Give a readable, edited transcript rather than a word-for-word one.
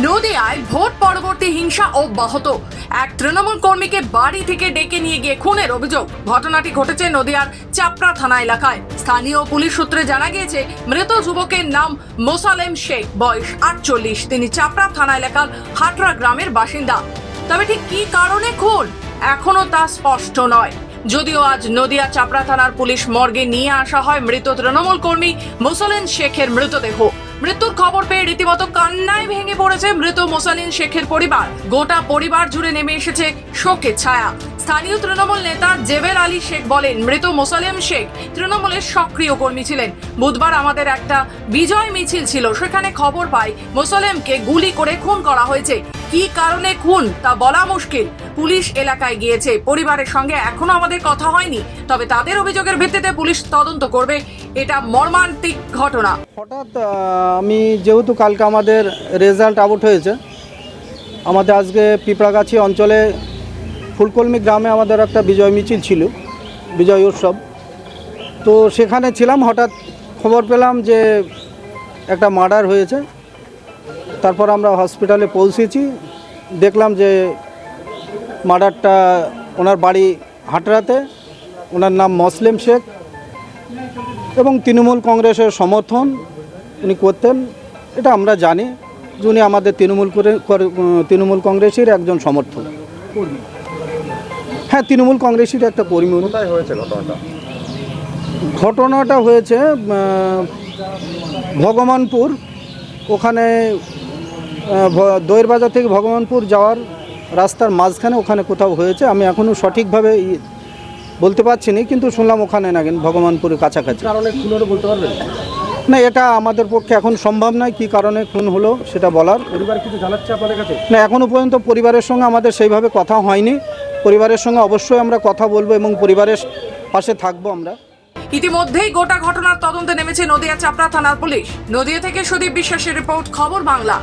নদিয়ায় vote পরবর্তী হিংসা অব্যাহত। এক তৃণমূল কর্মীকে বাড়ি থেকে ডেকে নিয়ে গিয়ে খুনের অভিযোগ। ঘটনাটি ঘটেছে নদিয়ার চাপড়া থানা এলাকায়। স্থানীয় পুলিশ সূত্রে জানা গিয়েছে, মৃত যুবকের নাম মোসালেম শেখ, বয়স 48। তিনি চাপড়া থানা এলাকার হাটরা গ্রামের বাসিন্দা। তবে ঠিক কী কারণে খুন এখনো তা স্পষ্ট নয়। যদিও আজ নদিয়া চাপড়া থানার পুলিশ মর্গে নিয়ে আসা হয় মৃত তৃণমূল কর্মী মোসালেম শেখের মৃতদেহ। মৃত্যুর খবর পেয়ে রীতিমতো কান্নায় ভেঙে পড়েছে মৃত মোসালেম শেখের পরিবার। গোটা পরিবার জুড়ে নেমে এসেছে শোকের ছায়া। স্থানীয় তৃণমূল নেতা জেবেল আলী শেখ বলেন, মৃত মোসালেম শেখ তৃণমূলের সক্রিয় কর্মী ছিলেন। বুধবার আমাদের একটা বিজয় মিছিল ছিল, সেখানে খবর পাই মোসালেমকে গুলি করে খুন করা হয়েছে। কী কারণে খুন তা বলা মুশকিল। পুলিশ এলাকায় গিয়েছে, পরিবারের সঙ্গে এখনো আমাদের কথা হয়নি, তবে তাদের অভিযোগের ভিত্তিতে পুলিশ তদন্ত করবে। এটা মর্মান্তিক ঘটনা। হঠাৎ আমি যেহেতু কালকে আমাদের রেজাল্ট আউট হয়েছে, আমাদের আজকে পিঁপড়াগাছি অঞ্চলে ফুলকলমি গ্রামে আমাদের একটা বিজয় মিছিল ছিল, বিজয় উৎসব। তো সেখানে ছিলাম, হঠাৎ খবর পেলাম যে একটা মার্ডার হয়েছে। তারপর আমরা হসপিটালে পৌঁছেছি, দেখলাম যে মার্ডারটা ওনার বাড়ি হাটরাতে। ওনার নাম মোসালেম শেখ এবং তৃণমূল কংগ্রেসের সমর্থন উনি করতেন, এটা আমরা জানি যে উনি আমাদের তৃণমূল কংগ্রেসের একজন সমর্থক। হ্যাঁ, তৃণমূল কংগ্রেসের একটা কর্মী। কোথায় হয়েছে ঘটনাটা হয়েছে ভগবানপুর, ওখানে দইয়ের বাজার থেকে ভগবানপুর যাওয়ার রাস্তার মাঝখানে ওখানে কোথাও হয়েছে। আমি এখনও সঠিকভাবে বলতে পারছি না, কিন্তু শুনলাম ওখানে না ভগবানপুরের কাছাকাছি। কারণে খুন হলো বলতে পারবেন? না, এটা আমাদের পক্ষে এখন সম্ভব নয় কী কারণে খুন হলো সেটা বলার। পরিবার কিছু জানাচ্ছে আপনাদের কাছে? না, এখনও পর্যন্ত পরিবারের সঙ্গে আমাদের সেইভাবে কথা হয়নি। পরিবারের সঙ্গে অবশ্যই আমরা কথা বলবো এবং পরিবারের পাশে থাকবো আমরা। ইতিমধ্যেই গোটা ঘটনার তদন্তে নেমেছে নদিয়া চাপড়া থানার পুলিশ। নদিয়া থেকে সুদীপ বিশ্বাসের রিপোর্ট, খবর বাংলা।